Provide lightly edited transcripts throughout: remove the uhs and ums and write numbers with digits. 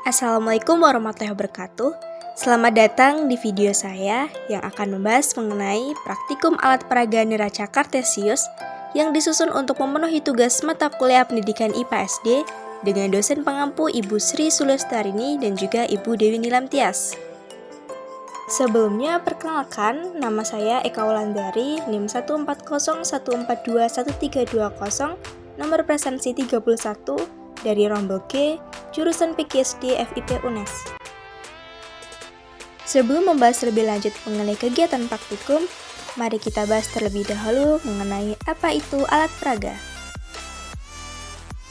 Assalamualaikum warahmatullahi wabarakatuh. Selamat datang di video saya yang akan membahas mengenai praktikum alat peraga neraca Kartesius yang disusun untuk memenuhi tugas mata kuliah pendidikan IPA SD dengan dosen pengampu Ibu Sri Sulestarini dan juga Ibu Dewi Nilamtias. Sebelumnya perkenalkan, nama saya Eka Wulandari, NIM 14014211320, nomor presensi 31, dari Rombel G, jurusan PGSD FIP UNES. Sebelum membahas lebih lanjut mengenai kegiatan praktikum, mari kita bahas terlebih dahulu mengenai apa itu alat peraga.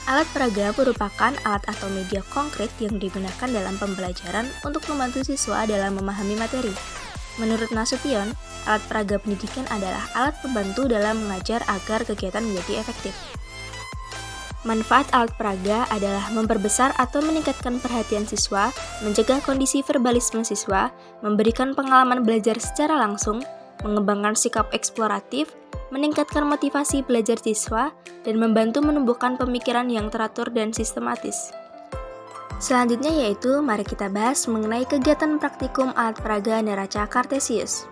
Alat peraga merupakan alat atau media konkret yang digunakan dalam pembelajaran untuk membantu siswa dalam memahami materi. Menurut Nasution, alat peraga pendidikan adalah alat pembantu dalam mengajar agar kegiatan menjadi efektif. Manfaat alat peraga adalah memperbesar atau meningkatkan perhatian siswa, mencegah kondisi verbalisme siswa, memberikan pengalaman belajar secara langsung, mengembangkan sikap eksploratif, meningkatkan motivasi belajar siswa, dan membantu menumbuhkan pemikiran yang teratur dan sistematis. Selanjutnya yaitu, mari kita bahas mengenai kegiatan praktikum alat peraga neraca Kartesius.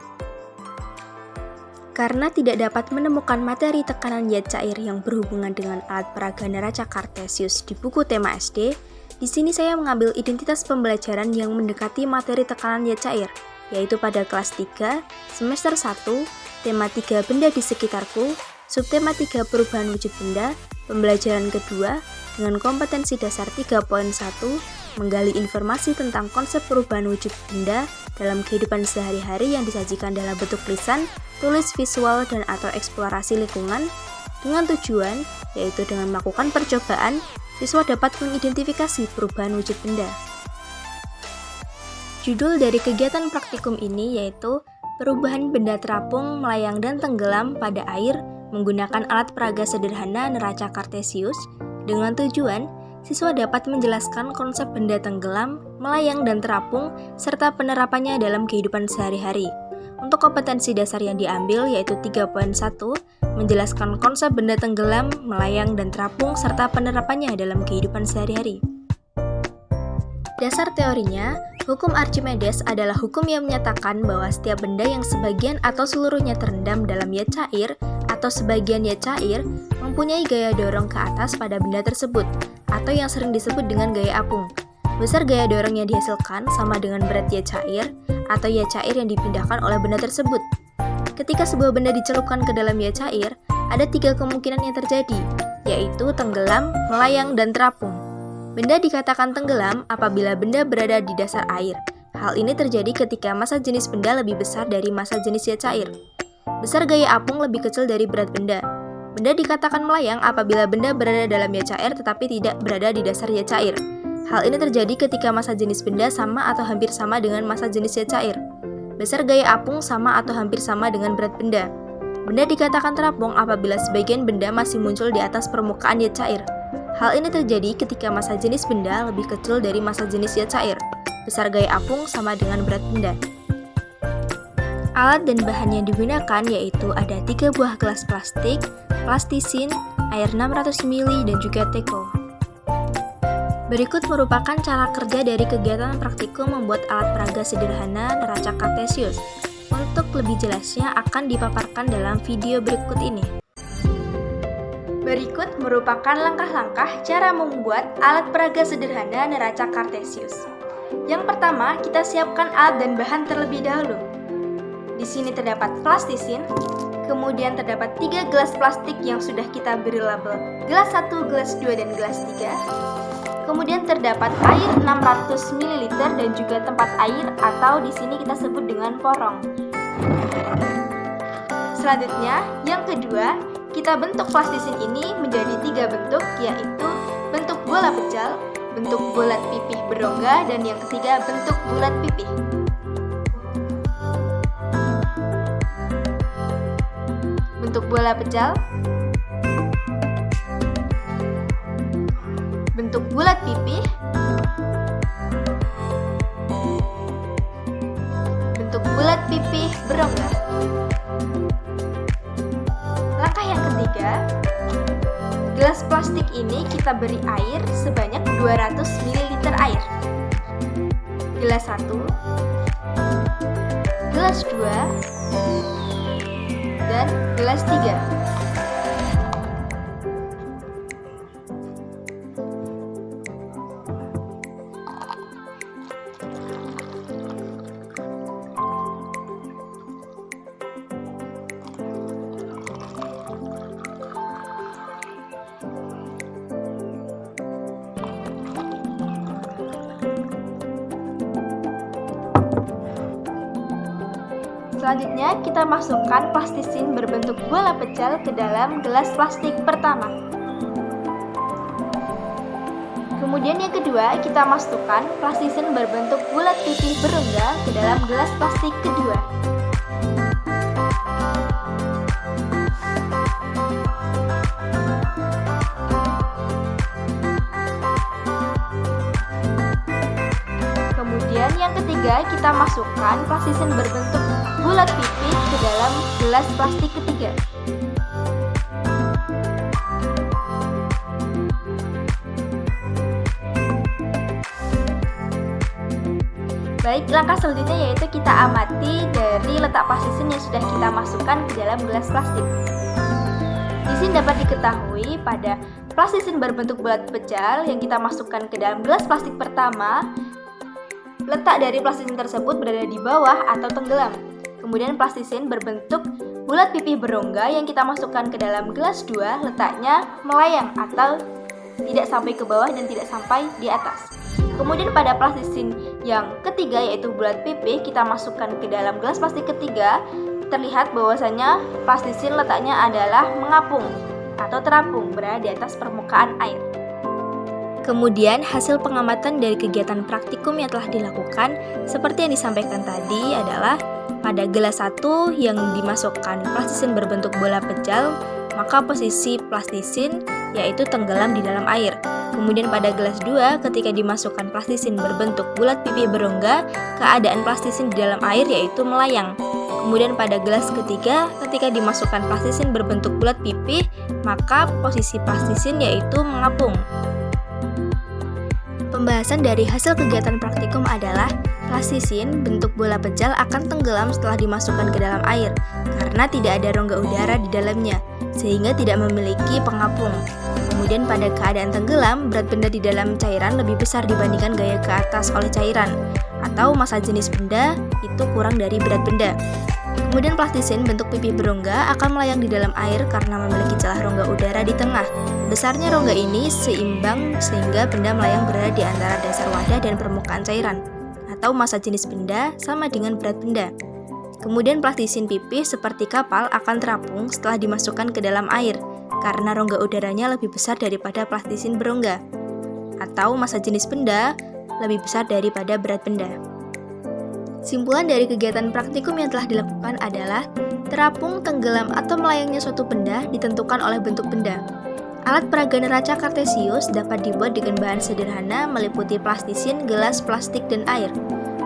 Karena tidak dapat menemukan materi tekanan zat cair yang berhubungan dengan alat peraga neraca Kartesius di buku tema SD, di sini saya mengambil identitas pembelajaran yang mendekati materi tekanan zat cair, yaitu pada kelas 3, semester 1, tema 3 benda di sekitarku, subtema 3 perubahan wujud benda, pembelajaran kedua, dengan kompetensi dasar 3.1, menggali informasi tentang konsep perubahan wujud benda dalam kehidupan sehari-hari yang disajikan dalam bentuk lisan, tulis, visual, dan atau eksplorasi lingkungan, dengan tujuan, yaitu dengan melakukan percobaan, siswa dapat mengidentifikasi perubahan wujud benda. Judul dari kegiatan praktikum ini yaitu perubahan benda terapung, melayang, dan tenggelam pada air menggunakan alat peraga sederhana neraca Kartesius, dengan tujuan, siswa dapat menjelaskan konsep benda tenggelam, melayang, dan terapung, serta penerapannya dalam kehidupan sehari-hari. Untuk kompetensi dasar yang diambil yaitu 3.1, menjelaskan konsep benda tenggelam, melayang, dan terapung, serta penerapannya dalam kehidupan sehari-hari. Dasar teorinya, hukum Archimedes adalah hukum yang menyatakan bahwa setiap benda yang sebagian atau seluruhnya terendam dalam zat cair atau sebagian zat cair mempunyai gaya dorong ke atas pada benda tersebut, atau yang sering disebut dengan gaya apung. Besar gaya dorong yang dihasilkan sama dengan berat zat cair atau zat cair yang dipindahkan oleh benda tersebut. Ketika sebuah benda dicelupkan ke dalam zat cair, ada 3 kemungkinan yang terjadi, yaitu tenggelam, melayang, dan terapung. Benda dikatakan tenggelam apabila benda berada di dasar air. Hal ini terjadi ketika massa jenis benda lebih besar dari massa jenis zat cair. Besar gaya apung lebih kecil dari berat benda. Benda dikatakan melayang apabila benda berada dalam zat cair tetapi tidak berada di dasar zat cair. Hal ini terjadi ketika massa jenis benda sama atau hampir sama dengan massa jenis zat cair. Besar gaya apung sama atau hampir sama dengan berat benda. Benda dikatakan terapung apabila sebagian benda masih muncul di atas permukaan zat cair. Hal ini terjadi ketika massa jenis benda lebih kecil dari massa jenis zat cair. Besar gaya apung sama dengan berat benda. Alat dan bahan yang digunakan yaitu ada 3 buah gelas plastik, plastisin, air 600 ml, dan juga teko. Berikut merupakan cara kerja dari kegiatan praktikum membuat alat peraga sederhana neraca Kartesius. Untuk lebih jelasnya akan dipaparkan dalam video berikut ini. Berikut merupakan langkah-langkah cara membuat alat peraga sederhana neraca Kartesius. Yang pertama, kita siapkan alat dan bahan terlebih dahulu. Di sini terdapat plastisin, kemudian terdapat 3 gelas plastik yang sudah kita beri label gelas 1, gelas 2, dan gelas 3. Kemudian terdapat air 600 ml dan juga tempat air atau di sini kita sebut dengan porong. Selanjutnya, yang kedua, kita bentuk plastisin ini menjadi 3 bentuk, yaitu bentuk bola pejal, bentuk bulat pipih berongga, dan yang ketiga bentuk bulat pipih. Bentuk bola pejal, bentuk bulat pipih, bentuk bulat pipih berongga. Langkah yang ketiga, gelas plastik ini kita beri air sebanyak 200 ml air. gelas 1, gelas 2, dan gelas 3. Selanjutnya, kita masukkan plastisin berbentuk bola pecel ke dalam gelas plastik pertama. Kemudian yang kedua, kita masukkan plastisin berbentuk bulat pipih berongga ke dalam gelas plastik kedua. Kemudian yang ketiga, kita masukkan plastisin berbentuk bulat pipih ke dalam gelas plastik ketiga. Baik, langkah selanjutnya yaitu kita amati dari letak plastisin yang sudah kita masukkan ke dalam gelas plastik. Di sini dapat diketahui pada plastisin berbentuk bulat pecel yang kita masukkan ke dalam gelas plastik pertama, letak dari plastisin tersebut berada di bawah atau tenggelam. Kemudian plastisin berbentuk bulat pipih berongga yang kita masukkan ke dalam gelas 2 letaknya melayang atau tidak sampai ke bawah dan tidak sampai di atas. Kemudian pada plastisin yang ketiga yaitu bulat pipih kita masukkan ke dalam gelas plastik ketiga, terlihat bahwasanya plastisin letaknya adalah mengapung atau terapung berada di atas permukaan air. Kemudian hasil pengamatan dari kegiatan praktikum yang telah dilakukan seperti yang disampaikan tadi adalah pada gelas 1 yang dimasukkan plastisin berbentuk bola pecel, maka posisi plastisin yaitu tenggelam di dalam air. Kemudian pada gelas 2 ketika dimasukkan plastisin berbentuk bulat pipih berongga, keadaan plastisin di dalam air yaitu melayang. Kemudian pada gelas ketiga ketika dimasukkan plastisin berbentuk bulat pipih, maka posisi plastisin yaitu mengapung. Pembahasan dari hasil kegiatan praktikum adalah plastisin bentuk bola pecel akan tenggelam setelah dimasukkan ke dalam air karena tidak ada rongga udara di dalamnya sehingga tidak memiliki pengapung. Kemudian pada keadaan tenggelam, berat benda di dalam cairan lebih besar dibandingkan gaya ke atas oleh cairan atau massa jenis benda itu kurang dari berat benda. Kemudian plastisin bentuk pipih berongga akan melayang di dalam air karena memiliki celah rongga udara di tengah. Besarnya rongga ini seimbang sehingga benda melayang berada di antara dasar wadah dan permukaan cairan, atau massa jenis benda sama dengan berat benda. Kemudian plastisin pipih seperti kapal akan terapung setelah dimasukkan ke dalam air karena rongga udaranya lebih besar daripada plastisin berongga, atau massa jenis benda lebih besar daripada berat benda. Simpulan dari kegiatan praktikum yang telah dilakukan adalah terapung, tenggelam, atau melayangnya suatu benda ditentukan oleh bentuk benda. Alat peraga neraca Kartesius dapat dibuat dengan bahan sederhana meliputi plastisin, gelas, plastik, dan air.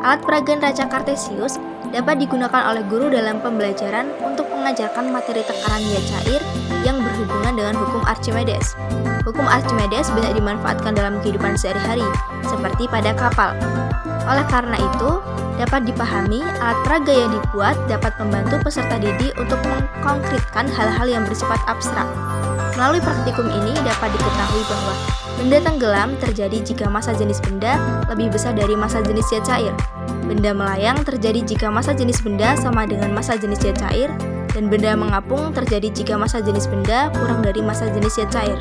Alat peraga neraca Kartesius dapat digunakan oleh guru dalam pembelajaran untuk mengajarkan materi tekanan niat cair yang berhubungan dengan hukum Archimedes. Hukum Archimedes banyak dimanfaatkan dalam kehidupan sehari-hari, seperti pada kapal. Oleh karena itu, dapat dipahami alat peraga yang dibuat dapat membantu peserta didik untuk mengkonkretkan hal-hal yang bersifat abstrak. Melalui praktikum ini dapat diketahui bahwa benda tenggelam terjadi jika massa jenis benda lebih besar dari massa jenis zat cair. Benda melayang terjadi jika massa jenis benda sama dengan massa jenis zat cair, dan benda mengapung terjadi jika massa jenis benda kurang dari massa jenis zat cair.